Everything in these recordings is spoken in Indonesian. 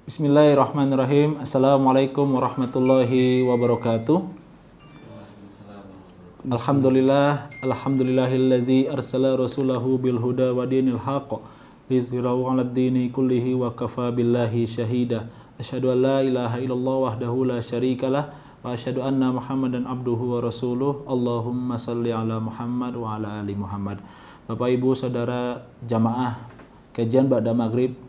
Bismillahirrahmanirrahim. Assalamualaikum warahmatullahi wabarakatuh. Alhamdulillahilladzi arsala rasulahu bil huda wa dinil haqq liyudhhirahu 'alad dini kullihi wa kafa billahi syahida. Asyhadu an la ilaha illallah wahdahu la syarikalah wa asyhadu anna Muhammadan abduhu wa rasuluh. Allahumma shalli ala Muhammad wa ala ali Muhammad. Bapak Ibu saudara jamaah kajian ba'da maghrib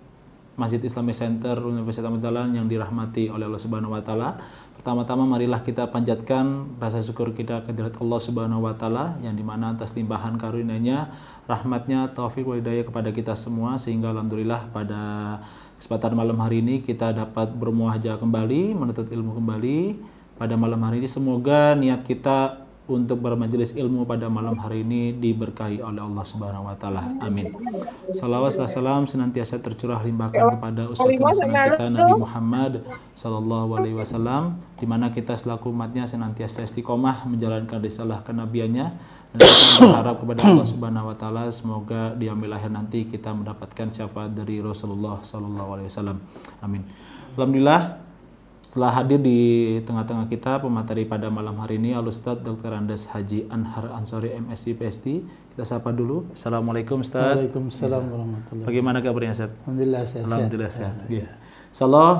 Masjid Islamic Center Universitas Ahmad Dahlan yang dirahmati oleh Allah Subhanahu wa taala. Pertama-tama marilah kita panjatkan rasa syukur kita kehadirat Allah Subhanahu wa taala yang dimana atas limpahan karunia-Nya, rahmat-Nya, taufik wa hidayah kepada kita semua sehingga alhamdulillah pada kesempatan malam hari ini kita dapat bermuahajah kembali, menuntut ilmu kembali pada malam hari ini. Semoga niat kita untuk bermajelis ilmu pada malam hari ini diberkahi oleh Allah Subhanahu wa taala. Amin. Salawat dan salam senantiasa tercurah limpahkan kepada uswatun hasanah kita Nabi Muhammad sallallahu alaihi wasallam, di mana kita selaku umatnya senantiasa istiqomah menjalankan risalah kenabiannya, dan kita berharap kepada Allah Subhanahu wa taala semoga di yaumil akhir nanti kita mendapatkan syafaat dari Rasulullah sallallahu alaihi wasallam. Amin. Alhamdulillah, setelah hadir di tengah-tengah kita pemateri pada malam hari ini Al-Ustadz Dr. Andes Haji Anhar Ansori MSc PhD. Kita sapa dulu. Assalamualaikum Ustadz. Waalaikumsalam warahmatullahi. Bagaimana kabarnya Ustadz? Alhamdulillah sehat. Alhamdulillah sehat. Insyaallah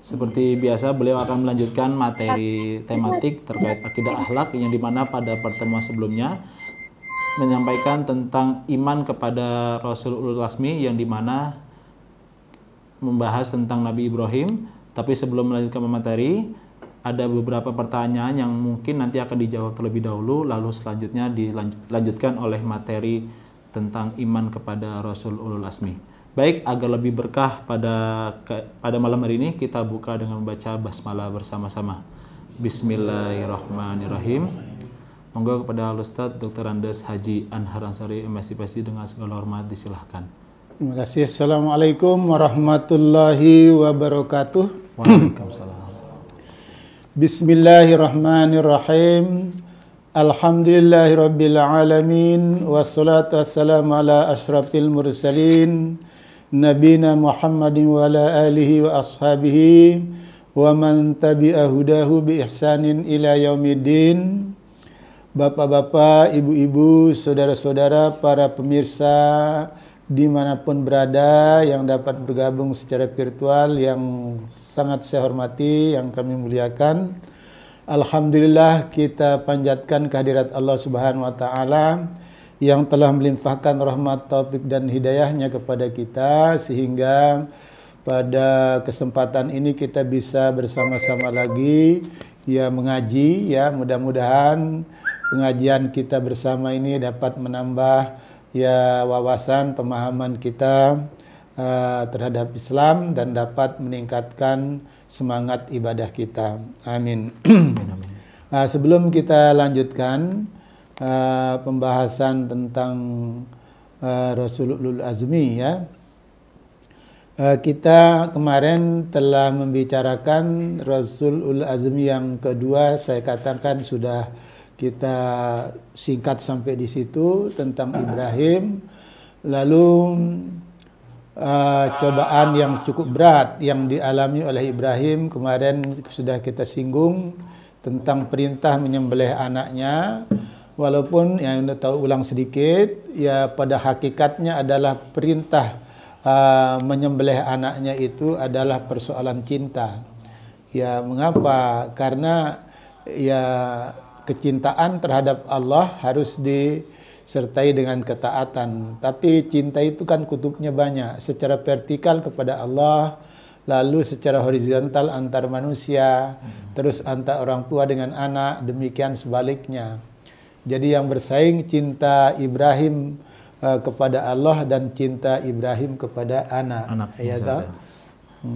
seperti biasa beliau akan melanjutkan materi tematik terkait akidah akhlak yang dimana pada pertemuan sebelumnya menyampaikan tentang iman kepada Rasul Ulul Azmi yang dimana membahas tentang Nabi Ibrahim. Tapi sebelum melanjutkan materi, ada beberapa pertanyaan yang mungkin nanti akan dijawab terlebih dahulu, lalu selanjutnya dilanjutkan oleh materi tentang iman kepada Rasul Ulul Azmi. Baik, agar lebih berkah pada malam hari ini, kita buka dengan membaca basmalah bersama-sama. Bismillahirrahmanirrahim. Monggo kepada Al-Ustadz Dr. Andes Haji Anhar Ansori MSc PhD dengan segala hormat disilahkan. Terima kasih. Assalamualaikum warahmatullahi wabarakatuh. Waalaikumsalam. Bismillahirrahmanirrahim. Alhamdulillahirabbil alamin wassalatu wassalamu ala asyrafil mursalin nabiyina Muhammadin wa ala alihi wa ashabihi wa man tabi'a hudahu bi ihsanin ila yaumiddin. Bapak-bapak, ibu-ibu, saudara-saudara, para pemirsa dimanapun berada yang dapat bergabung secara virtual yang sangat saya hormati, yang kami muliakan. Alhamdulillah kita panjatkan kehadirat Allah Subhanahu wa taala yang telah melimpahkan rahmat, taufik dan hidayahnya kepada kita sehingga pada kesempatan ini kita bisa bersama-sama lagi ya mengaji, ya mudah-mudahan pengajian kita bersama ini dapat menambah ya wawasan pemahaman kita terhadap Islam dan dapat meningkatkan semangat ibadah kita. Amin. Sebelum kita lanjutkan pembahasan tentang Rasulul Azmi ya, kita kemarin telah membicarakan Rasulul Azmi yang kedua. Saya katakan sudah kita singkat sampai di situ tentang Ibrahim. Lalu cobaan yang cukup berat yang dialami oleh Ibrahim kemarin sudah kita singgung tentang perintah menyembelih anaknya. Walaupun yang tahu ulang sedikit, ya pada hakikatnya adalah perintah menyembelih anaknya itu adalah persoalan cinta. Ya mengapa? Karena ya kecintaan terhadap Allah harus disertai dengan ketaatan. Tapi cinta itu kan kutubnya banyak. Secara vertikal kepada Allah, lalu secara horizontal antar manusia, terus antar orang tua dengan anak, demikian sebaliknya. Jadi yang bersaing cinta Ibrahim kepada Allah dan cinta Ibrahim kepada anak. Ya,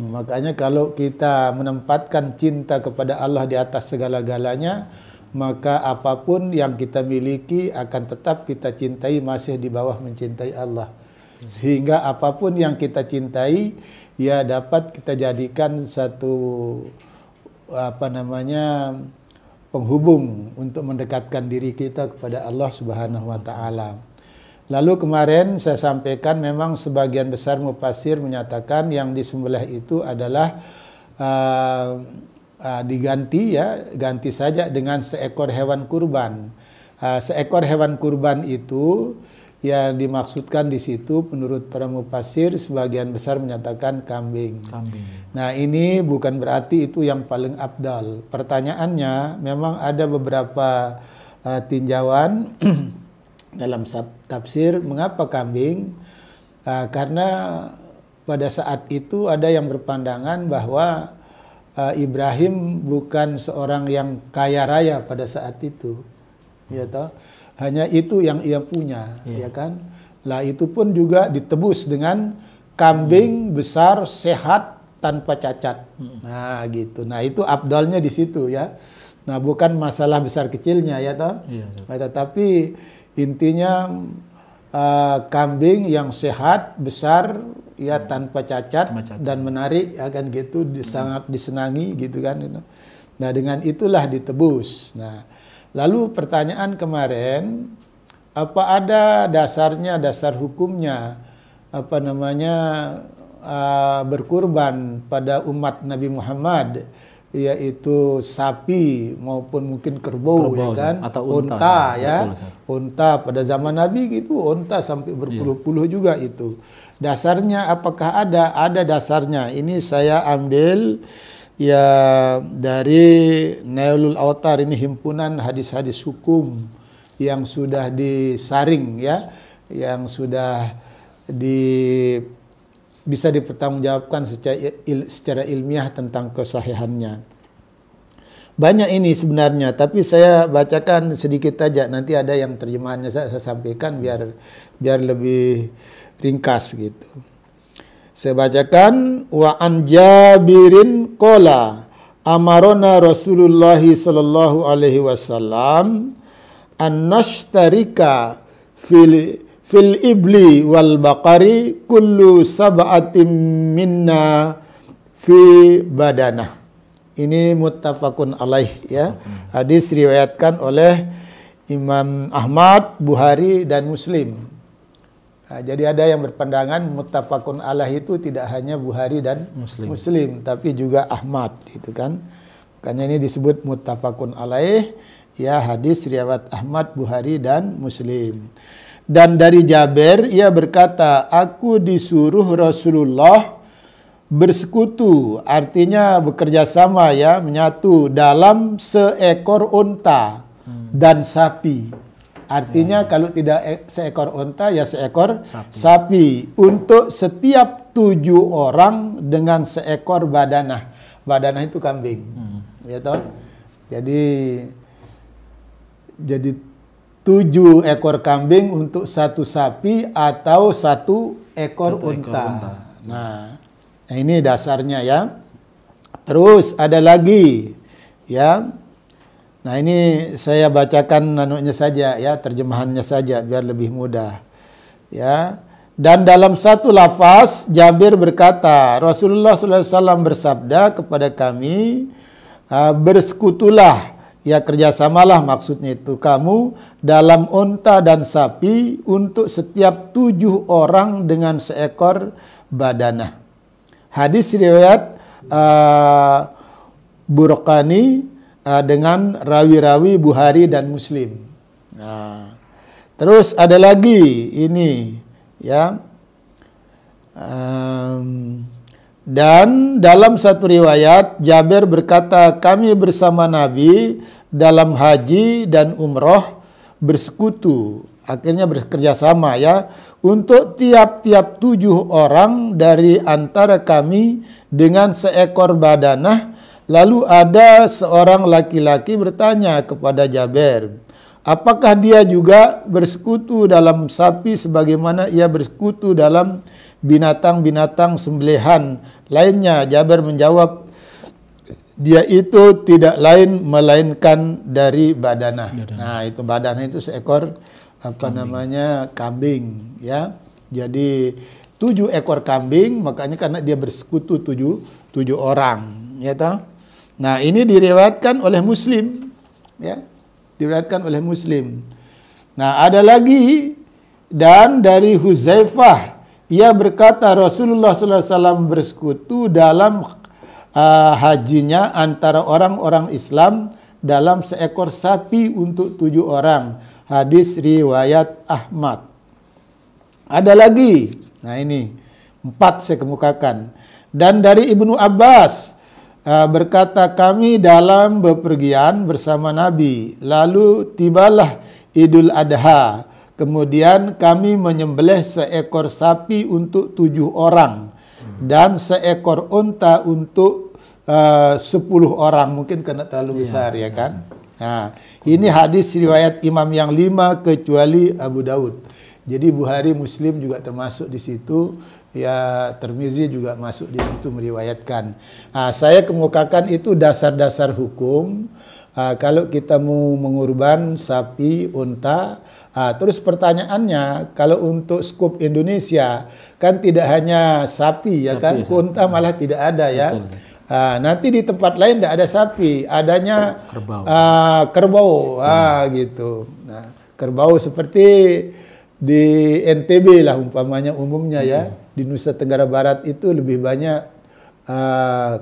makanya kalau kita menempatkan cinta kepada Allah di atas segala-galanya, maka apapun yang kita miliki akan tetap kita cintai masih di bawah mencintai Allah. Sehingga apapun yang kita cintai ya dapat kita jadikan satu penghubung untuk mendekatkan diri kita kepada Allah Subhanahu wa taala. Lalu kemarin saya sampaikan memang sebagian besar mufassir menyatakan yang disembelih itu adalah diganti ya, ganti saja dengan seekor hewan kurban. Seekor hewan kurban itu yang dimaksudkan di situ menurut para mufassir sebagian besar menyatakan kambing. Nah, ini bukan berarti itu yang paling afdal. Pertanyaannya memang ada beberapa tinjauan dalam tafsir mengapa kambing? Karena pada saat itu ada yang berpandangan bahwa Ibrahim bukan seorang yang kaya raya pada saat itu, ya toh? Hanya itu yang ia punya, ya kan? Lah itu pun juga ditebus dengan kambing besar, sehat, tanpa cacat. Nah gitu. Nah itu afdalnya di situ ya. Nah bukan masalah besar kecilnya ya toh? Tetapi intinya kambing yang sehat, besar, ya tanpa cacat dan menarik, akan gitu, sangat disenangi gitu kan. Nah dengan itulah ditebus. Nah lalu pertanyaan kemarin, apa ada dasarnya, dasar hukumnya, apa namanya berkurban pada umat Nabi Muhammad, yaitu sapi maupun mungkin kerbau ya kan, atau unta ya, unta pada zaman Nabi gitu, unta sampai berpuluh-puluh juga itu. Dasarnya apakah ada? Ada dasarnya. Ini saya ambil ya dari Nailul Autar, ini himpunan hadis-hadis hukum yang sudah disaring ya, yang sudah bisa dipertanggungjawabkan secara ilmiah tentang kesahihannya. Banyak ini sebenarnya, tapi saya bacakan sedikit aja. Nanti ada yang terjemahannya saya sampaikan biar lebih ringkas gitu. Saya bacakan, wa an Jabirin qala amarona Rasulullah sallallahu alaihi wasallam an nashtarika fil ibli wal baqari kullu sab'atin minna fi badanah. Ini muttafaqun alaih ya. Hadis riwayatkan oleh Imam Ahmad, Bukhari dan Muslim. Nah, jadi ada yang berpandangan muttafaqun alaih itu tidak hanya Bukhari dan Muslim tapi juga Ahmad itu kan. Makanya ini disebut muttafaqun alaih ya, hadis riwayat Ahmad, Bukhari dan Muslim. Dan dari Jabir, ia berkata, aku disuruh Rasulullah bersekutu, artinya bekerja sama ya, menyatu dalam seekor unta dan sapi. Artinya kalau tidak seekor unta ya seekor sapi. Untuk setiap 7 orang dengan seekor badanah. Badanah itu kambing. Ya toh? Jadi 7 ekor kambing untuk 1 sapi atau 1 ekor unta. Nah, ini dasarnya ya. Terus ada lagi ya. Nah, ini saya bacakan nanunya saja ya, terjemahannya saja biar lebih mudah. Ya. Dan dalam satu lafaz Jabir berkata, Rasulullah SAW bersabda kepada kami, bersekutulah, ya kerjasamalah maksudnya itu kamu dalam unta dan sapi untuk setiap 7 orang dengan seekor badanah. Hadis riwayat Burqani dengan rawi-rawi Bukhari dan Muslim. Nah, terus ada lagi ini ya. Dan dalam satu riwayat Jabir berkata, kami bersama Nabi dalam haji dan umroh bersekutu, akhirnya bekerja sama ya, untuk tiap-tiap 7 orang dari antara kami dengan seekor badanah. Lalu ada seorang laki-laki bertanya kepada Jabir, apakah dia juga bersekutu dalam sapi sebagaimana ia bersekutu dalam binatang-binatang sembelihan lainnya? Jabir menjawab, dia itu tidak lain melainkan dari badanah. Nah, itu badanah itu seekor kambing ya. Jadi 7 ekor kambing, makanya karena dia bersekutu 7 orang ya toh. Nah, ini diriwayatkan oleh Muslim ya. Diriwayatkan oleh Muslim. Nah, ada lagi Dan dari Huzaifah, ia berkata Rasulullah SAW bersekutu dalam hajinya antara orang-orang Islam dalam seekor sapi untuk 7 orang. Hadis riwayat Ahmad. Ada lagi. Nah ini 4 saya kemukakan. Dan dari Ibnu Abbas berkata, kami dalam bepergian bersama Nabi. Lalu tibalah Idul Adha. Kemudian kami menyembelih seekor sapi untuk 7 orang. Dan seekor unta untuk 10 orang. Mungkin karena terlalu besar ya kan. Nah, ini hadis riwayat imam yang 5 kecuali Abu Daud. Jadi Bukhari, Muslim juga termasuk di situ. Ya, Tirmizi juga masuk di situ meriwayatkan. Saya kemukakan itu dasar-dasar hukum. Kalau kita mau mengurban sapi, unta. Terus pertanyaannya, kalau untuk skup Indonesia kan tidak hanya sapi ya kan, unta malah tidak ada ya. Nanti di tempat lain tidak ada sapi, adanya kerbau, gitu. Nah, kerbau seperti di NTB lah umpamanya umumnya ya. Di Nusa Tenggara Barat itu lebih banyak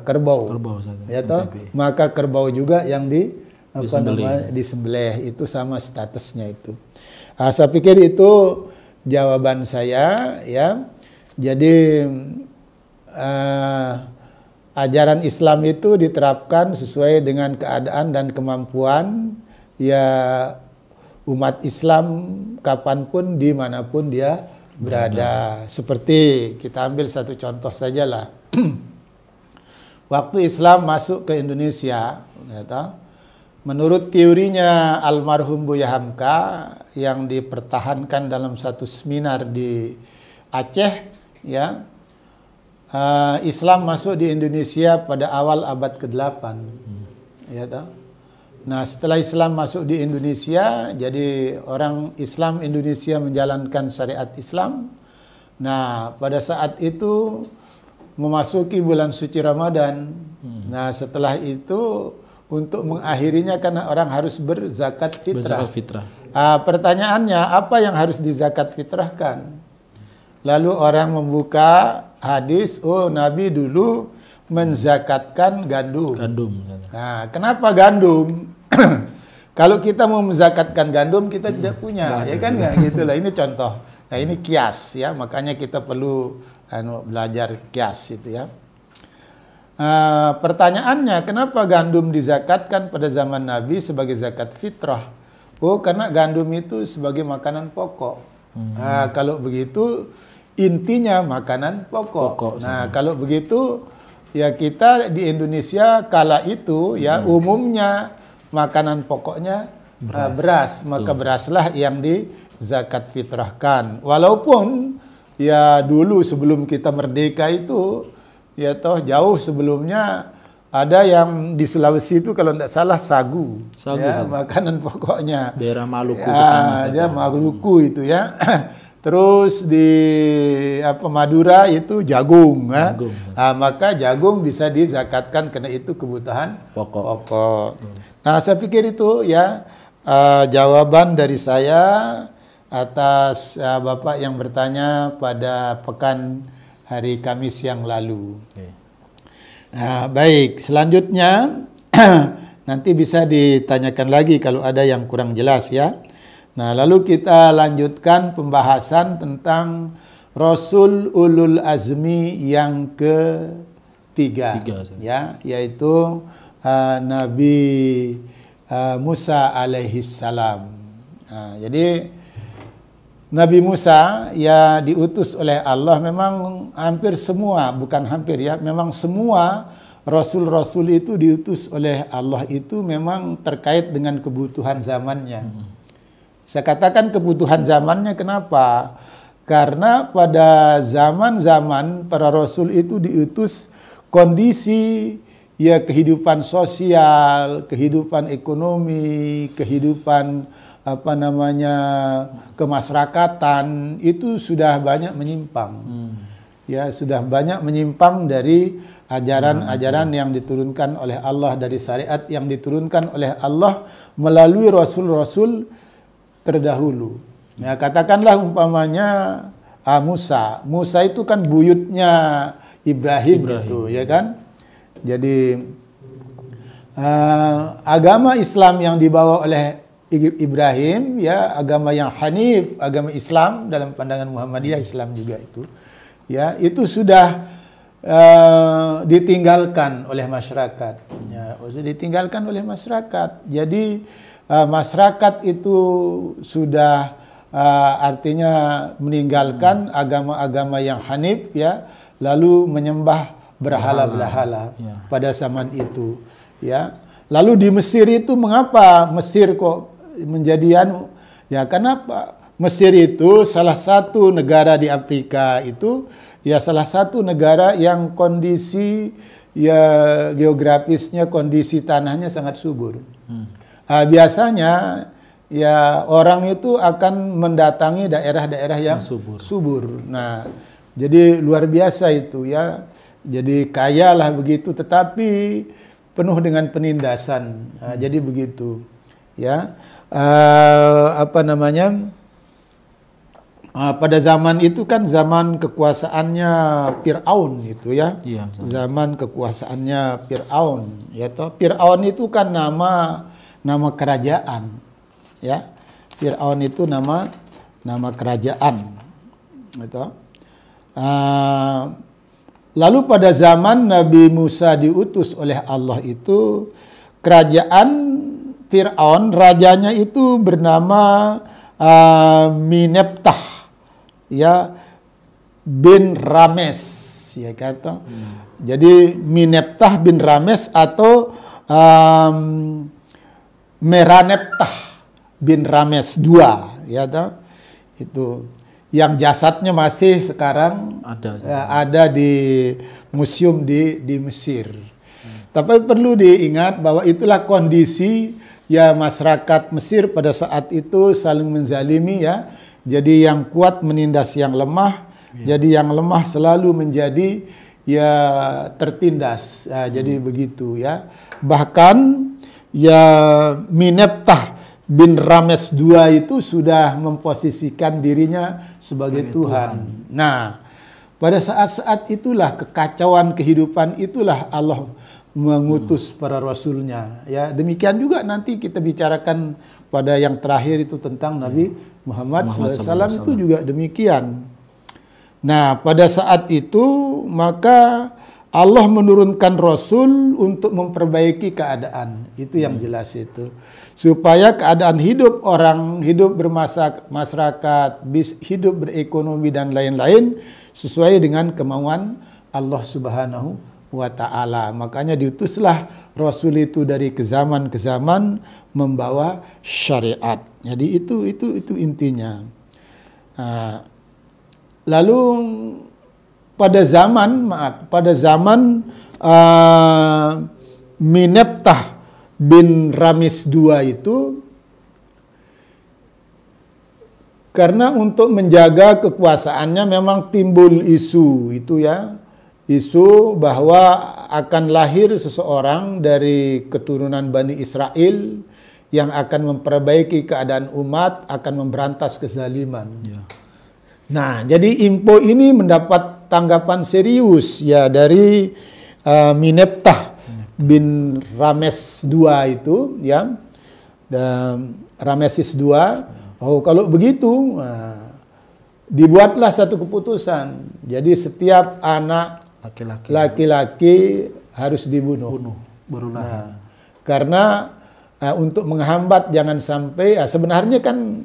kerbau ya toh. Maka kerbau juga yang disembelih itu sama statusnya itu. Saya pikir itu jawaban saya ya. Jadi ajaran Islam itu diterapkan sesuai dengan keadaan dan kemampuan ya umat Islam kapanpun dimanapun dia berada. Seperti kita ambil satu contoh sajalah. Waktu Islam masuk ke Indonesia, ya toh, menurut teorinya almarhum Buya Hamka yang dipertahankan dalam satu seminar di Aceh, ya, Islam masuk di Indonesia pada awal abad ke-8, ya toh. Nah, setelah Islam masuk di Indonesia, jadi orang Islam Indonesia menjalankan syariat Islam. Nah, pada saat itu memasuki bulan suci Ramadan. Nah, setelah itu untuk mengakhirinya karena orang harus berzakat fitrah. Pertanyaannya, apa yang harus dizakat fitrahkan? Lalu orang membuka hadis, oh Nabi dulu menzakatkan gandum. Nah, kenapa gandum? Kalau kita mau menzakatkan gandum, kita tidak punya, ya kan nggak gitu lah. Ini contoh. Nah, ini kias ya, makanya kita perlu belajar kias itu ya. Pertanyaannya, kenapa gandum dizakatkan pada zaman Nabi sebagai zakat fitrah? Oh, karena gandum itu sebagai makanan pokok. Kalau begitu, intinya makanan pokok. Nah, kalau begitu, ya kita di Indonesia kala itu ya umumnya makanan pokoknya beras. Maka beraslah yang dizakat fitrahkan. Walaupun ya dulu sebelum kita merdeka itu, ya toh jauh sebelumnya ada yang di Sulawesi itu kalau tidak salah sagu ya, makanan pokoknya. Daerah Maluku ya, Maluku itu ya. Terus di Madura itu jagung. Maka jagung bisa dizakatkan karena itu kebutuhan pokok. Nah, saya pikir itu ya jawaban dari saya atas Bapak yang bertanya pada pekan hari Kamis yang lalu. Nah, baik, selanjutnya nanti bisa ditanyakan lagi kalau ada yang kurang jelas ya. Nah, lalu kita lanjutkan pembahasan tentang Rasul Ulul Azmi yang ketiga ya, yaitu Nabi Musa alaihissalam. Nah, jadi Nabi Musa ya diutus oleh Allah, memang hampir semua, bukan hampir ya, memang semua Rasul-Rasul itu diutus oleh Allah itu memang terkait dengan kebutuhan zamannya. Saya katakan kebutuhan zamannya kenapa? Karena pada zaman-zaman para Rasul itu diutus kondisi ya kehidupan sosial, kehidupan ekonomi, kehidupan kemasyarakatan itu sudah banyak menyimpang. Ya, sudah banyak menyimpang dari ajaran-ajaran yang diturunkan oleh Allah, dari syariat yang diturunkan oleh Allah melalui rasul-rasul terdahulu. Ya, katakanlah umpamanya Musa. Musa itu kan buyutnya Ibrahim. Itu, ya kan? Jadi agama Islam yang dibawa oleh Ibrahim, ya, agama yang Hanif, agama Islam dalam pandangan Muhammadiyah, Islam juga itu, ya, itu sudah ditinggalkan oleh masyarakat. Ya, sudah ditinggalkan oleh masyarakat. Jadi masyarakat itu sudah artinya meninggalkan agama-agama yang Hanif, ya, lalu menyembah berhala-berhala pada zaman itu, ya. Lalu di Mesir itu mengapa Mesir kok menjadi ya, kenapa? Mesir itu salah satu negara di Afrika itu, ya, salah satu negara yang kondisi, ya, geografisnya, kondisi tanahnya sangat subur. Biasanya, ya, orang itu akan mendatangi daerah-daerah yang subur. Nah, jadi luar biasa itu, ya. Jadi kaya lah begitu, tetapi penuh dengan penindasan. Nah, jadi begitu, ya. Pada zaman itu kan zaman kekuasaannya Fir'aun itu, ya. Zaman kekuasaannya Fir'aun, ya toh. Fir'aun itu kan nama kerajaan, ya. Fir'aun itu nama kerajaan, gitu. Lalu pada zaman Nabi Musa diutus oleh Allah itu, kerajaan Fir'aun, rajanya itu bernama Mineptah, ya, bin Rames, ya kata. Jadi Mineptah bin Rames atau Meraneptah bin Rames II, ya toh. Itu yang jasadnya masih sekarang ada di museum di Mesir. Tapi perlu diingat bahwa itulah kondisi, ya, masyarakat Mesir pada saat itu saling menzalimi, ya. Jadi yang kuat menindas yang lemah, jadi yang lemah selalu menjadi, ya, tertindas. Jadi begitu, ya. Bahkan, ya, Mineptah bin Rames II itu sudah memposisikan dirinya sebagai Tuhan. Nah, pada saat-saat itulah kekacauan kehidupan itulah Allah mengutus para rasulnya. Ya, demikian juga nanti kita bicarakan pada yang terakhir itu tentang Nabi Muhammad SAW itu juga demikian. Nah, pada saat itu maka Allah menurunkan Rasul untuk memperbaiki keadaan. Itu yang jelas itu. Supaya keadaan hidup orang, hidup bermasyarakat, hidup berekonomi dan lain-lain sesuai dengan kemauan Allah Subhanahu wa Ta'ala. Makanya diutuslah Rasul itu dari ke zaman membawa syariat. Jadi itu intinya. Lalu pada zaman Mineptah bin Rames II itu, karena untuk menjaga kekuasaannya memang timbul isu itu, ya, isu bahwa akan lahir seseorang dari keturunan Bani Israel yang akan memperbaiki keadaan umat, akan memberantas kezaliman. Nah, jadi info ini mendapat tanggapan serius, ya, dari Mineptah bin Rames II itu, ya, dan Rameses II. Oh, kalau begitu, dibuatlah satu keputusan. Jadi setiap anak laki-laki harus dibunuh. Nah, karena untuk menghambat jangan sampai, sebenarnya kan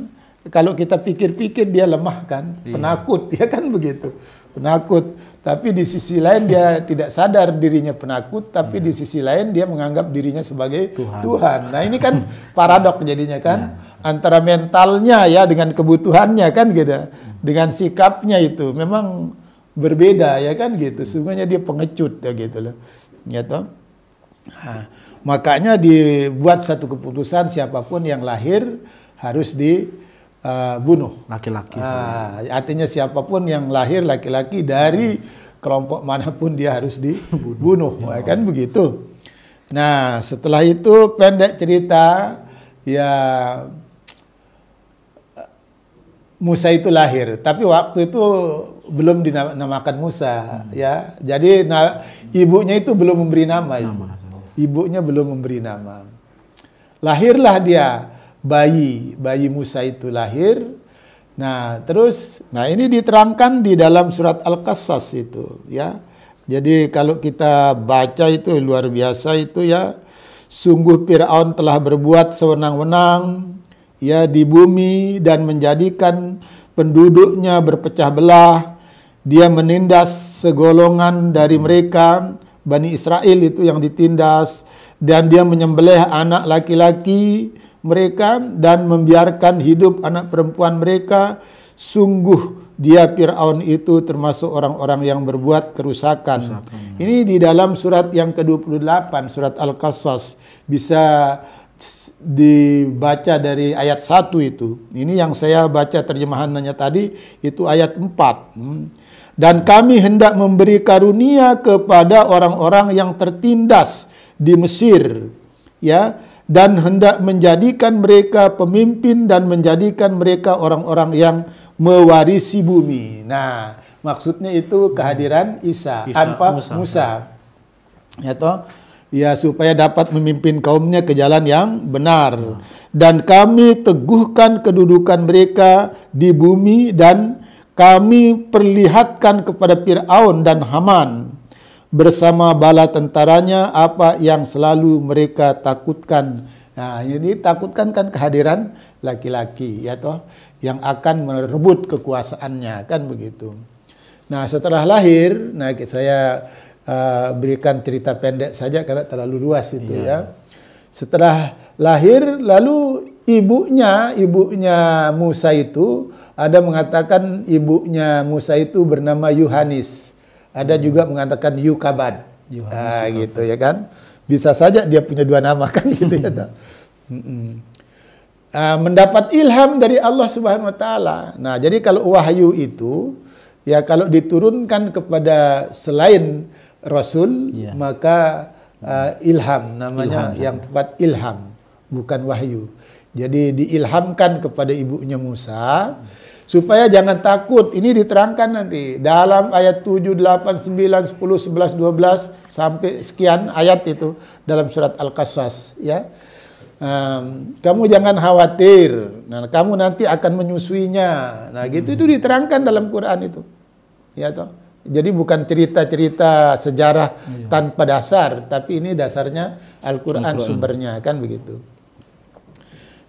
kalau kita pikir-pikir dia lemah kan, penakut, ya kan begitu, penakut. Tapi di sisi lain dia tidak sadar dirinya penakut, tapi di sisi lain dia menganggap dirinya sebagai Tuhan. Nah, ini kan paradok jadinya kan, antara mentalnya, ya, dengan kebutuhannya kan gitu, dengan sikapnya itu memang berbeda, ya kan gitu. Sebenarnya dia pengecut, ya gitu loh, gitu. Nah, makanya dibuat satu keputusan siapapun yang lahir harus dibunuh. Laki-laki. Artinya siapapun yang lahir laki-laki dari kelompok manapun dia harus dibunuh, ya kan begitu. Nah, setelah itu pendek cerita, ya, Musa itu lahir, tapi waktu itu belum dinamakan Musa, ya. Jadi ibunya itu belum memberi nama itu. Ibunya belum memberi nama. Lahirlah dia, bayi Musa itu lahir. Nah, terus ini diterangkan di dalam surat Al-Qasas itu, ya. Jadi kalau kita baca itu luar biasa itu, ya. Sungguh Fir'aun telah berbuat sewenang-wenang, ya, di bumi dan menjadikan penduduknya berpecah belah. Dia menindas segolongan dari mereka, Bani Israel itu yang ditindas, dan dia menyembelih anak laki-laki mereka dan membiarkan hidup anak perempuan mereka. Sungguh dia Fir'aun itu termasuk orang-orang yang berbuat kerusakan. Ini di dalam surat yang ke-28, surat Al-Qasas. Bisa dibaca dari ayat 1 itu. Ini yang saya baca terjemahannya tadi, itu ayat 4. Dan kami hendak memberi karunia kepada orang-orang yang tertindas di Mesir, ya, dan hendak menjadikan mereka pemimpin dan menjadikan mereka orang-orang yang mewarisi bumi. Nah, maksudnya itu kehadiran Isa tanpa Musa. Ya toh? Ya, supaya dapat memimpin kaumnya ke jalan yang benar. Dan kami teguhkan kedudukan mereka di bumi dan kami perlihatkan kepada Fir'aun dan Haman bersama bala tentaranya apa yang selalu mereka takutkan. Nah, ini takutkan kan kehadiran laki-laki, ya toh, yang akan merebut kekuasaannya, kan begitu. Nah, setelah lahir, saya berikan cerita pendek saja karena terlalu luas itu, ya. Setelah lahir, lalu ibunya Musa itu, ada mengatakan ibunya Musa itu bernama Yohanis. Ada juga mengatakan Yukabad. Gitu, ya kan. Bisa saja dia punya dua nama, kan gitu, ya. Mendapat ilham dari Allah Subhanahu wa taala. Nah, jadi kalau wahyu itu, ya, kalau diturunkan kepada selain Rasul, maka ilham namanya, yang tepat ilham, bukan wahyu. Jadi diilhamkan kepada ibunya Musa supaya jangan takut. Ini diterangkan nanti dalam ayat 7, 8, 9, 10, 11, 12 sampai sekian ayat itu dalam surat Al-Qasas, ya. Kamu jangan khawatir. Nah, kamu nanti akan menyusuinya. Nah, gitu itu diterangkan dalam Quran itu. Ya toh. Jadi bukan cerita-cerita sejarah tanpa dasar, tapi ini dasarnya Al-Quran sumbernya, kan begitu.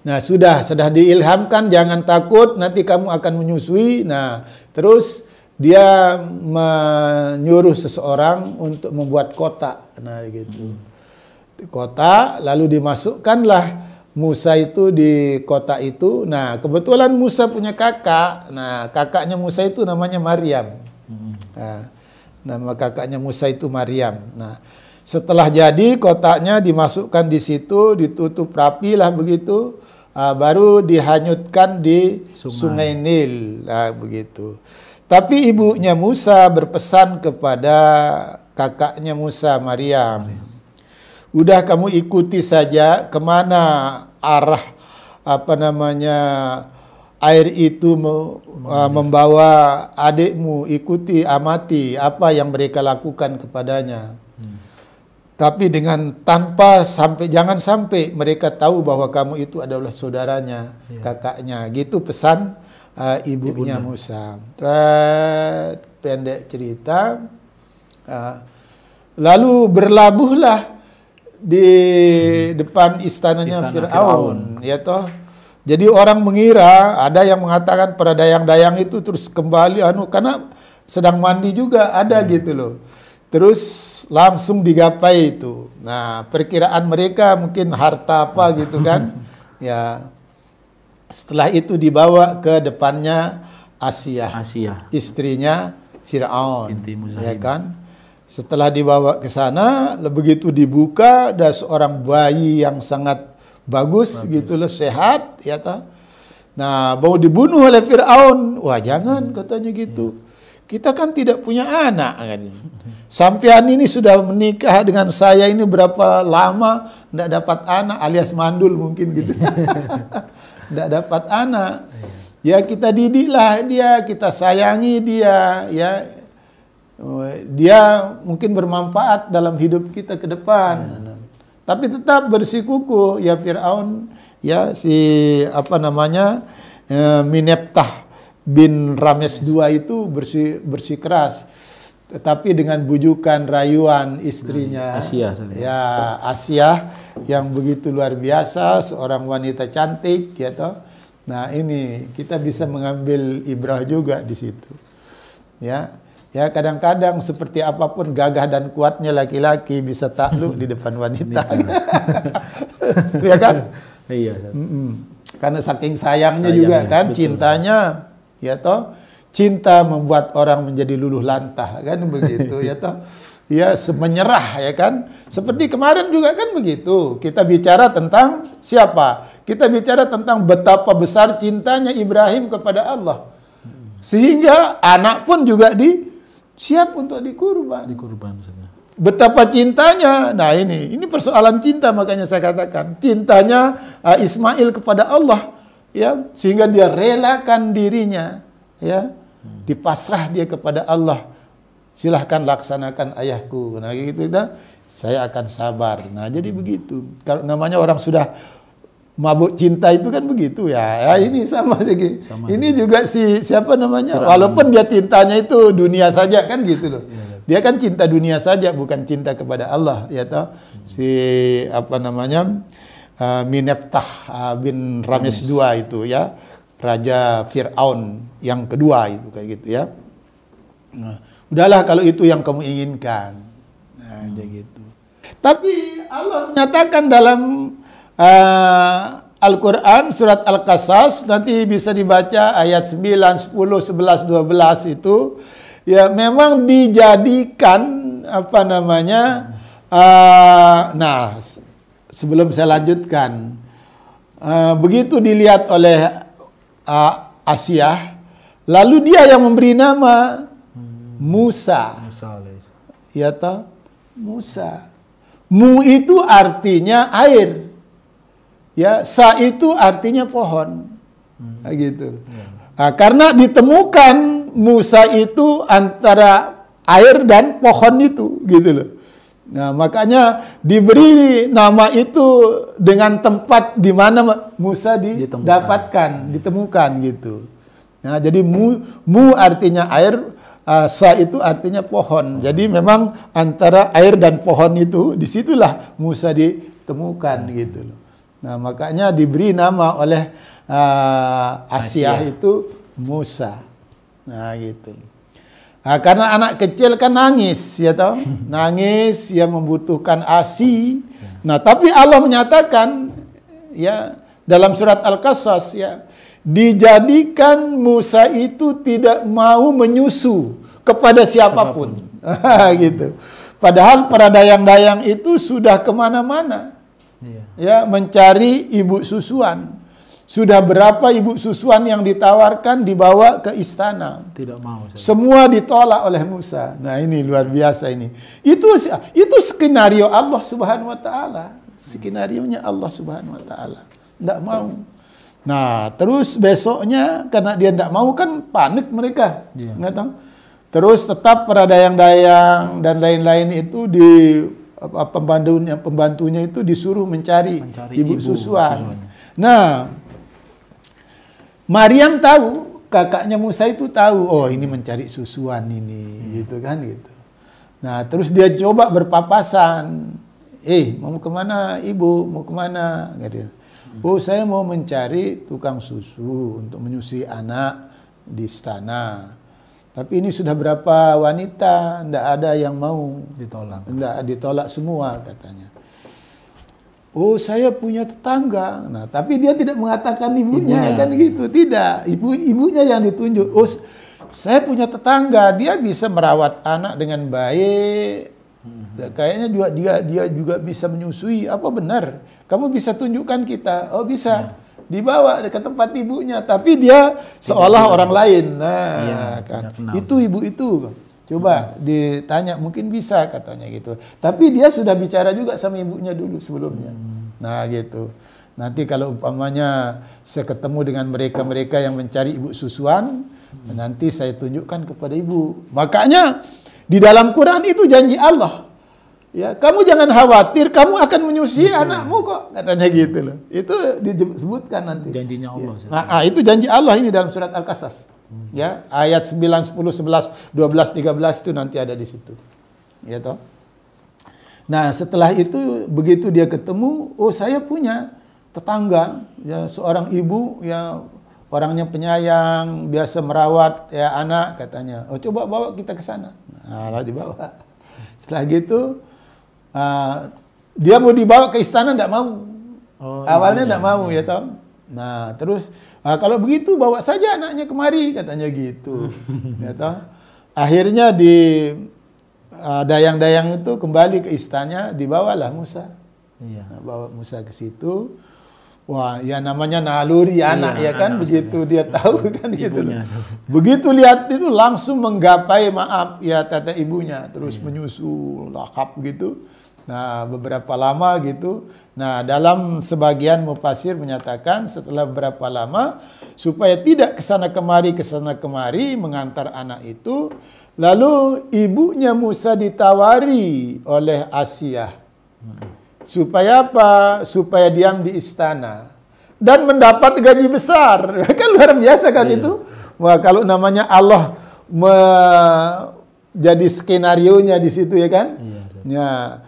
Nah, sudah diilhamkan, jangan takut, nanti kamu akan menyusui. Nah, terus dia menyuruh seseorang untuk membuat kotak. Nah, gitu. Kota, lalu dimasukkanlah Musa itu di kota itu. Nah, kebetulan Musa punya kakak. Nah, kakaknya Musa itu namanya Maryam. Nah, nama kakaknya Musa itu Maryam. Nah, setelah jadi kotaknya dimasukkan di situ, ditutup rapilah begitu, baru dihanyutkan di Sungai Nil. Nah, begitu. Tapi ibunya Musa berpesan kepada kakaknya Musa, Maryam. Udah, kamu ikuti saja kemana arah air itu membawa adikmu, ikuti, amati apa yang mereka lakukan kepadanya. Tapi jangan sampai mereka tahu bahwa kamu itu adalah saudaranya, kakaknya. Gitu pesan ibunya Musa. Pendek cerita. Lalu berlabuhlah di depan istananya Fir'aun, ya toh. Jadi orang mengira, ada yang mengatakan pada dayang-dayang itu terus kembali karena sedang mandi juga ada gitu loh. Terus langsung digapai itu. Nah, perkiraan mereka mungkin harta apa gitu kan. Ya. Setelah itu dibawa ke depannya Asia. Istrinya Fir'aun, ya kan? Setelah dibawa ke sana, begitu dibuka, ada seorang bayi yang sangat bagus. Gitu loh, sehat, ya ta. Nah, mau dibunuh oleh Fir'aun. Wah, jangan, katanya gitu. Kita kan tidak punya anak, kan. Sampean ini sudah menikah dengan saya ini berapa lama, tidak dapat anak, alias mandul mungkin gitu. Tidak dapat anak. Ya kita didiklah dia, kita sayangi dia, ya. Dia mungkin bermanfaat dalam hidup kita ke depan. Tapi tetap bersikukuh ya Fir'aun, ya si Mineptah bin Rames II itu bersikeras. Tetapi dengan bujukan rayuan istrinya, Asia, ya Asia yang begitu luar biasa, seorang wanita cantik, ya toh. Nah ini kita bisa mengambil ibrah juga di situ. Ya, ya kadang-kadang seperti apapun gagah dan kuatnya laki-laki bisa takluk di depan wanita. Ya kan? Iya. Karena saking sayangnya juga kan, betul. Cintanya, ya toh. Cinta membuat orang menjadi luluh lantah, kan begitu, ya toh. Ya menyerah, ya kan. Seperti kemarin juga kan begitu. Kita bicara tentang siapa? Kita bicara tentang betapa besar cintanya Ibrahim kepada Allah. Sehingga anak pun juga siap untuk dikurban. Betapa cintanya. Nah ini persoalan cinta, makanya saya katakan cintanya Ismail kepada Allah, ya, sehingga dia relakan dirinya, ya, dipasrah dia kepada Allah. Silahkan laksanakan ayahku. Nah gitu, saya akan sabar. Nah jadi begitu. Kalau namanya orang sudah mabuk cinta itu kan begitu ya. Ya ini sama sih. Ini juga siapa namanya? Walaupun dia cintanya itu dunia saja kan gitu loh. Dia kan cinta dunia saja, bukan cinta kepada Allah, ya toh. Si Mineptah bin Rames II itu, ya, raja Fir'aun yang kedua itu kayak gitu, ya. Nah, udahlah kalau itu yang kamu inginkan. Nah, gitu. Tapi Allah menyatakan dalam Al-Quran surat Al-Qasas, nanti bisa dibaca ayat 9, 10, 11, 12 itu, ya memang dijadikan nah sebelum saya lanjutkan, begitu dilihat oleh Asia, lalu dia yang memberi nama Musa. Ya toh, Musa. Mu itu artinya air. Ya, sa itu artinya pohon. Gitu. Nah, karena ditemukan Musa itu antara air dan pohon itu, gitu loh. Nah, makanya diberi nama itu dengan tempat di mana Musa ditemukan gitu. Nah, jadi mu artinya air, sa itu artinya pohon. Jadi memang antara air dan pohon itu disitulah Musa ditemukan gitu loh. Nah, makanya diberi nama oleh Asia itu Musa. Nah, gitu. Nah, karena anak kecil kan nangis, ya toh? Nangis, ya membutuhkan ASI. Nah, tapi Allah menyatakan, ya, dalam surat Al-Qasas, ya, dijadikan Musa itu tidak mau menyusu kepada siapapun. Gitu. Padahal para dayang-dayang itu sudah kemana-mana, ya, mencari ibu susuan. Sudah berapa ibu susuan yang ditawarkan dibawa ke istana. Tidak mau. Semua ditolak oleh Musa. Nah ini luar biasa ini. Itu skenario Allah Subhanahu Wa Taala. Skenarionya Allah Subhanahu Wa Taala. Tidak mau. Nah terus besoknya karena dia tidak mau kan panik mereka. Nggak tahu. Terus tetap para dayang-dayang dan lain-lain itu pembantunya itu disuruh mencari ibu susuan. Nah, Maryam tahu, kakaknya Musa itu tahu, oh ini mencari susuan ini, gitu kan gitu. Nah, terus dia coba berpapasan. Mau kemana ibu? Mau kemana? Gitu. Oh, saya mau mencari tukang susu untuk menyusui anak di istana. Tapi ini sudah berapa wanita, tidak ada yang mau. Ditolak semua katanya. Oh, saya punya tetangga. Nah, tapi dia tidak mengatakan ibunya. Kan gitu. Tidak, ibunya yang ditunjuk. Oh, saya punya tetangga, dia bisa merawat anak dengan baik. Kayaknya dia juga bisa menyusui. Apa benar? Kamu bisa tunjukkan kita? Oh, bisa. Dibawa ke tempat ibunya, tapi dia seolah orang lain. Nah, kan. Itu ibu itu. Coba ditanya, mungkin bisa katanya gitu. Tapi dia sudah bicara juga sama ibunya dulu sebelumnya. Nah gitu. Nanti kalau umpamanya saya ketemu dengan mereka-mereka yang mencari ibu susuan, nanti saya tunjukkan kepada ibu. Makanya di dalam Quran itu janji Allah. Ya, kamu jangan khawatir, kamu akan menyusui anakmu kok, katanya gitu loh. Itu disebutkan nanti. Janjinya Allah. Ya. Nah, itu janji Allah ini dalam surat Al-Qasas. Ya, ayat 9, 10, 11, 12, 13 itu nanti ada di situ. Ya toh. Nah, setelah itu begitu dia ketemu, oh saya punya tetangga, ya seorang ibu ya orangnya penyayang, biasa merawat ya anak katanya. Oh coba bawa kita ke sana. Nah, lalu dibawa. Setelah gitu dia mau dibawa ke istana tidak mau. Awalnya tidak mau ya toh. Nah, terus kalau begitu bawa saja anaknya kemari katanya gitu. Ya toh. Akhirnya di dayang-dayang itu kembali ke istana, dibawalah Musa. Iya. Nah, bawa Musa ke situ. Wah, ya namanya naluri anak ya kan, begitu dia tahu kan gitu. Begitu lihat itu langsung menggapai maaf ya tata ibunya, terus menyusu lahap gitu. Nah, beberapa lama gitu. Nah, dalam sebagian mufasir menyatakan setelah beberapa lama supaya tidak kesana kemari mengantar anak itu, lalu ibunya Musa ditawari oleh Asiyah. Supaya apa? Supaya diam di istana dan mendapat gaji besar. Kan luar biasa kan itu. Wah, kalau namanya Allah jadi skenarionya di situ ya kan. Ya.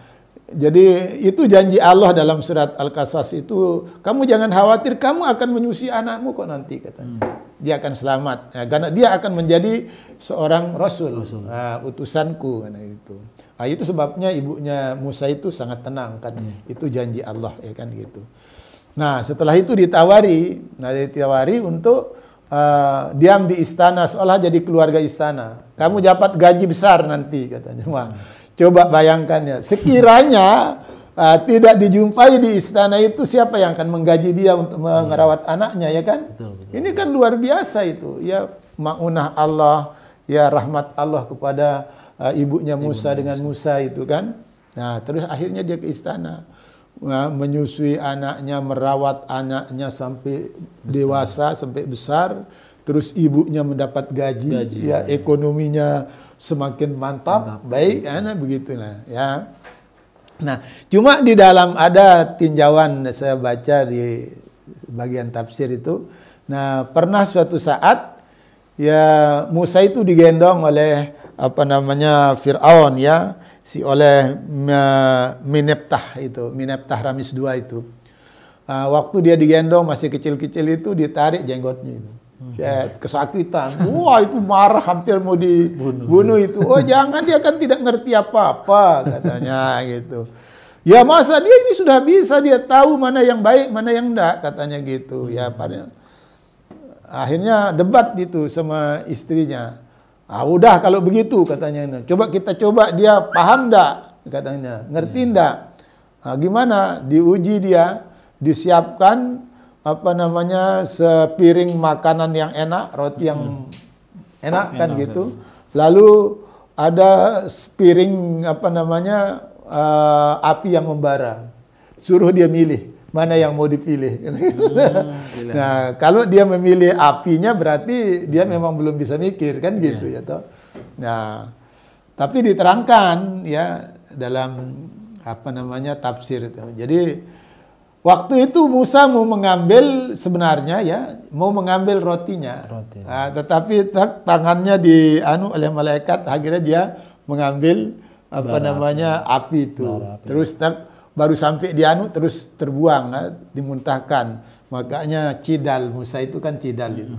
Jadi itu janji Allah dalam surat Al-Qasas itu, kamu jangan khawatir, kamu akan menyusui anakmu kok nanti katanya. Dia akan selamat. Ya, karena dia akan menjadi seorang rasul. Utusanku karena itu. Nah, itu sebabnya ibunya Musa itu sangat tenang kan. Itu janji Allah ya kan gitu. Nah, setelah itu ditawari untuk diam di istana seolah jadi keluarga istana. Kamu dapat gaji besar nanti katanya. Wah, coba bayangkan ya. Sekiranya tidak dijumpai di istana itu, siapa yang akan menggaji dia untuk merawat anaknya ya kan? Betul. Ini kan luar biasa itu. Ya, maunah Allah, ya rahmat Allah kepada ibunya Musa dengan Musa itu kan. Nah, terus akhirnya dia ke istana, menyusui anaknya, merawat anaknya sampai dewasa, sampai besar. Terus ibunya mendapat gaji. Ya, ekonominya semakin mantap. Baik, anak begitulah ya. Nah, cuma di dalam ada tinjauan saya baca di bagian tafsir itu. Nah, pernah suatu saat ya Musa itu digendong oleh Fir'aun ya, oleh Mineptah Ramis II itu. Waktu dia digendong masih kecil-kecil itu ditarik jenggotnya itu. Kesakitan. Wah, itu marah hampir mau dibunuh itu. Oh, jangan, dia kan tidak ngerti apa-apa katanya gitu. Ya masa dia ini sudah bisa, dia tahu mana yang baik, mana yang enggak katanya gitu. Ya akhirnya debat gitu sama istrinya. Udah kalau begitu katanya. Coba kita coba dia paham enggak katanya. Ngerti enggak? Gimana? Diuji dia, disiapkan sepiring makanan yang enak, roti yang enak kan gitu. Lalu ada sepiring api yang membara. Suruh dia milih mana yang mau dipilih. Nah, kalau dia memilih apinya berarti dia memang belum bisa mikir kan gitu ya toh. Nah, tapi diterangkan ya dalam tafsir itu. Jadi waktu itu Musa mau mengambil sebenarnya ya, mau mengambil rotinya. Tetapi tangannya oleh malaikat, akhirnya dia mengambil api itu. Terus baru sampai terus terbuang, dimuntahkan. Makanya cidal, Musa itu kan cidal itu.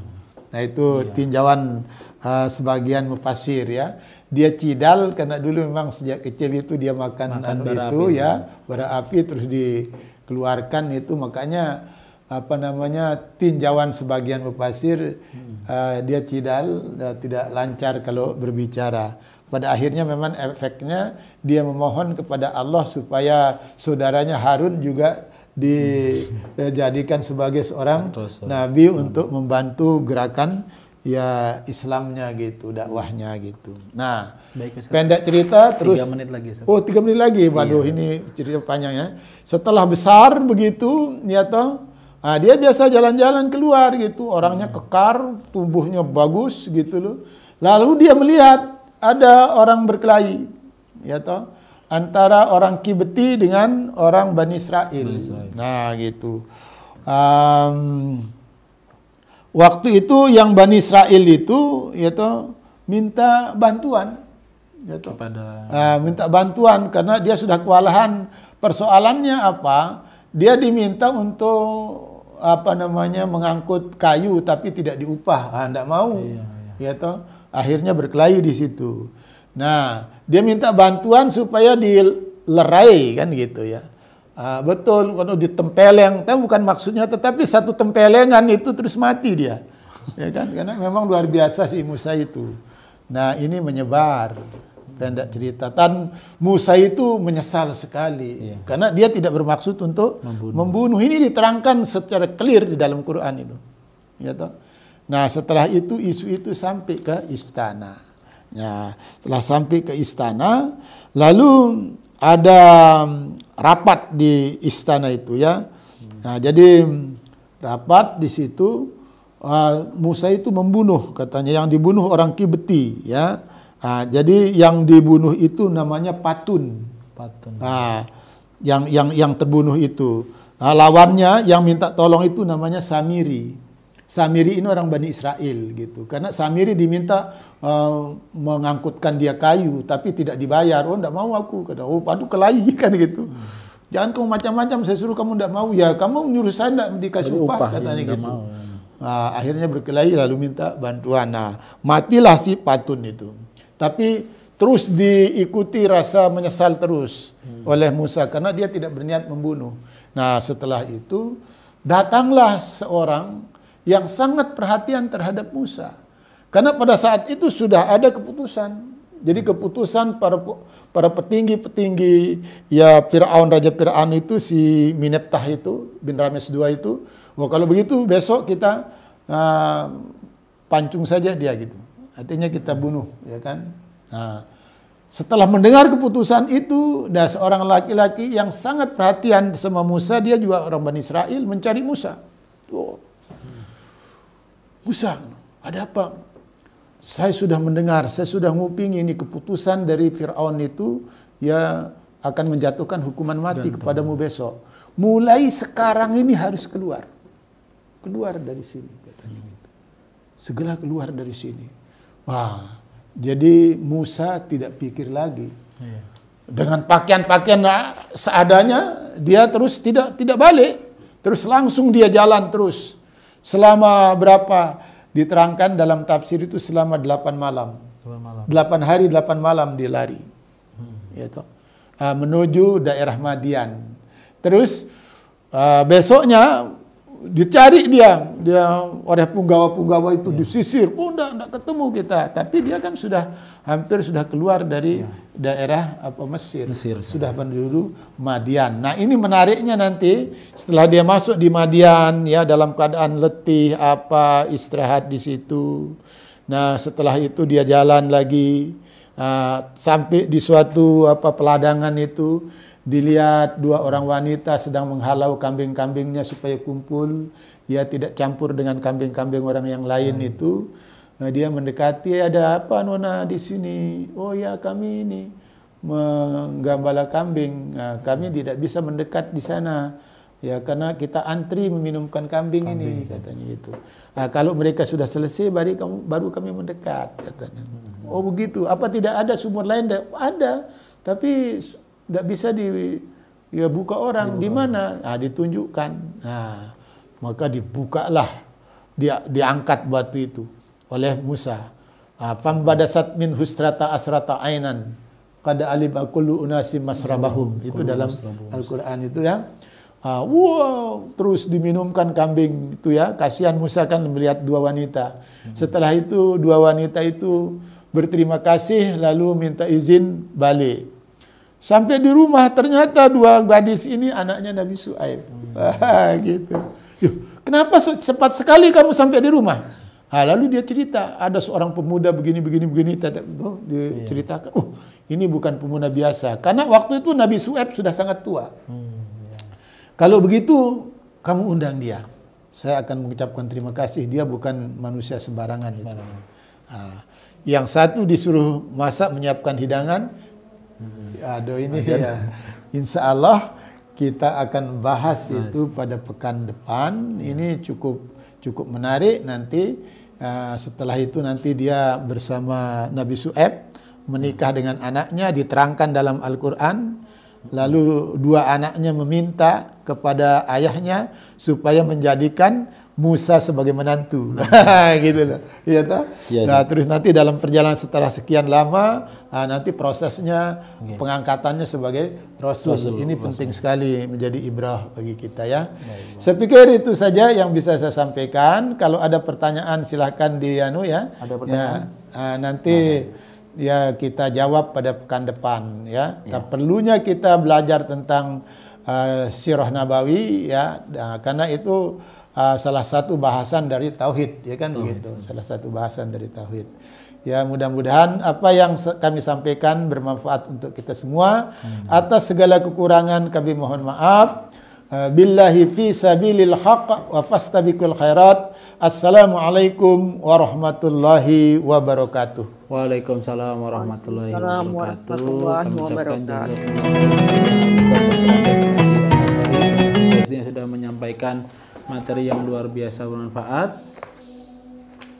Nah, itu tinjauan sebagian mufassir ya. Dia cidal karena dulu memang sejak kecil itu dia makan itu ya, bara api terus dikeluarkan itu, makanya tinjauan sebagian mufassir dia cidal, tidak lancar kalau berbicara. Pada akhirnya memang efeknya dia memohon kepada Allah supaya saudaranya Harun juga dijadikan sebagai seorang nabi untuk membantu gerakan ya Islamnya gitu, dakwahnya gitu. Nah, Baik, Ustaz. pendek cerita terus 3 menit lagi, Ustaz. Oh, 3 menit lagi. Waduh, ini cerita panjangnya. Setelah besar begitu, ya toh, dia biasa jalan-jalan keluar gitu. Orangnya kekar, tubuhnya bagus gitu loh. Lalu dia melihat ada orang berkelahi, ya toh, antara orang Kibti dengan orang Bani Israel. Nah, gitu. Waktu itu yang Bani Israel itu, ya toh, minta bantuan, ya toh. Minta bantuan karena dia sudah kewalahan. Persoalannya apa? Dia diminta untuk mengangkut kayu tapi tidak diupah. Enggak mau, ya toh. Akhirnya berkelahi di situ. Nah, dia minta bantuan supaya dilerai kan gitu ya. Betul, kalau ditempeleng, tapi bukan maksudnya, tetapi satu tempelengan itu terus mati dia, ya kan? Karena memang luar biasa si Musa itu. Nah, ini menyebar, pendek cerita. Dan Musa itu menyesal sekali, karena dia tidak bermaksud untuk membunuh. Ini diterangkan secara clear di dalam Quran itu, ya toh. Nah, setelah itu isu itu sampai ke istana. Ya, setelah sampai ke istana, lalu ada rapat di istana itu ya. Nah, jadi rapat di situ, Musa itu membunuh, katanya yang dibunuh orang Kibti ya. Jadi yang dibunuh itu namanya Patun. Yang terbunuh itu. Lawannya yang minta tolong itu namanya Samiri. Samiri ini orang Bani Israel gitu. Karena Samiri diminta mengangkutkan dia kayu tapi tidak dibayar. Oh, enggak mau aku. Kata, oh, aduh kelahi kan gitu. Jangan kamu macam-macam, saya suruh kamu enggak mau. Ya, kamu menyuruh saya enggak dikasih upah katanya gitu. Akhirnya berkelahi lalu minta bantuan. Nah, matilah si Patun itu. Tapi terus diikuti rasa menyesal terus oleh Musa karena dia tidak berniat membunuh. Nah, setelah itu datanglah seorang yang sangat perhatian terhadap Musa. Karena pada saat itu sudah ada keputusan. Jadi keputusan para petinggi-petinggi ya Fir'aun, Raja Fir'aun itu, si Mineptah itu, bin Rames II itu, wah kalau begitu besok kita pancung saja dia gitu. Artinya kita bunuh, ya kan. Nah, setelah mendengar keputusan itu, ada seorang laki-laki yang sangat perhatian sama Musa, dia juga orang Bani Israel, mencari Musa. Oh. Musa, ada apa? Saya sudah mendengar, saya sudah nguping ini keputusan dari Fir'aun itu, ya akan menjatuhkan hukuman mati kepadamu besok. Mulai sekarang ini harus keluar. Keluar dari sini, katanya. Segera keluar dari sini. Wah, jadi Musa tidak pikir lagi. Dengan pakaian-pakaian seadanya, dia terus tidak balik. Terus langsung dia jalan terus. Selama berapa? Diterangkan dalam tafsir itu selama 8 malam. 8 hari 8 malam dia lari. Menuju daerah Madian. Terus besoknya dicari dia oleh punggawa-punggawa itu disisir. Oh, enggak ketemu kita. Tapi dia kan hampir sudah keluar dari daerah Mesir. Sudah menuju Madian. Nah, ini menariknya nanti setelah dia masuk di Madian ya dalam keadaan letih istirahat di situ. Nah, setelah itu dia jalan lagi sampai di suatu peladangan itu. Dilihat 2 orang wanita sedang menghalau kambing-kambingnya supaya kumpul. Ya tidak campur dengan kambing-kambing orang yang lain itu. Nah, dia mendekati, ada apa Nona di sini? Oh ya, kami ini menggembala kambing. Nah, kami tidak bisa mendekat di sana. Ya karena kita antri meminumkan kambing ini, katanya itu. Nah, kalau mereka sudah selesai baru kami mendekat, katanya. Oh begitu. Apa tidak ada sumur lain? Ada. Tapi tidak bisa dibuka orang. Di mana? Nah, ditunjukkan. Nah, maka dibukalah, diangkat batu itu oleh Musa. Fambadasat min husrata asrata ainan qad alima kullu unasim masrabahum. Itu dalam Al-Quran itu ya. Wow, terus diminumkan kambing itu ya. Kasihan Musa kan melihat 2 wanita. Setelah itu 2 wanita itu berterima kasih lalu minta izin balik. Sampai di rumah ternyata 2 gadis ini anaknya Nabi Shu'aib. Gitu. Kenapa cepat sekali kamu sampai di rumah? Lalu dia cerita, ada seorang pemuda begini, dia ceritakan, ini bukan pemuda biasa. Karena waktu itu Nabi Syuaib sudah sangat tua. Kalau begitu, kamu undang dia. Saya akan mengucapkan terima kasih, dia bukan manusia sembarangan itu. Yang satu disuruh masak, menyiapkan hidangan. Aduh ini ya, insya Allah kita akan bahas itu pada pekan depan. Ini cukup menarik nanti. Setelah itu nanti dia bersama Nabi Syuaib menikah dengan anaknya, diterangkan dalam Al-Quran. Lalu dua anaknya meminta kepada ayahnya supaya menjadikan Musa sebagai menantu. Gitu loh. Iya toh? Nah, terus nanti dalam perjalanan setelah sekian lama, nanti prosesnya pengangkatannya sebagai Rasul. Ini penting sekali menjadi ibrah bagi kita ya. Saya pikir itu saja yang bisa saya sampaikan. Kalau ada pertanyaan silahkan ya. Ada pertanyaan? Nanti ya kita jawab pada pekan depan ya. Perlunya kita belajar tentang sirah nabawi ya, karena itu salah satu bahasan dari tauhid ya kan begitu. Salah satu bahasan dari tauhid. Ya mudah-mudahan apa yang kami sampaikan bermanfaat untuk kita semua. Atas segala kekurangan kami mohon maaf. Billahi fi sabilil haqq wa fastabiqul khairat. Assalamualaikum warahmatullahi wabarakatuh. Waalaikumsalam warahmatullahi wabarakatuh. Yang sudah menyampaikan materi yang luar biasa bermanfaat.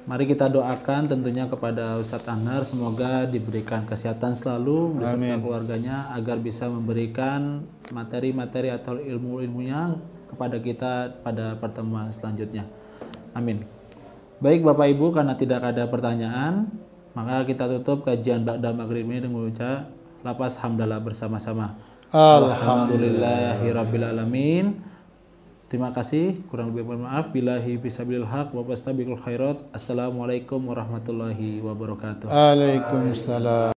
Mari kita doakan tentunya kepada Ustadz Anhar, semoga diberikan kesehatan selalu beserta keluarganya agar bisa memberikan materi-materi atau ilmu-ilmunya kepada kita pada pertemuan selanjutnya. Amin. Baik Bapak Ibu, karena tidak ada pertanyaan, maka kita tutup kajian Ba'da Maghrib ini dengan mengucap lafaz hamdalah bersama-sama. Alhamdulillahirabbil alamin. Terima kasih, kurang lebih mohon maaf. Billahi fisabilil haq wa fastabiqul khairat. Assalamualaikum warahmatullahi wabarakatuh. Waalaikumsalam.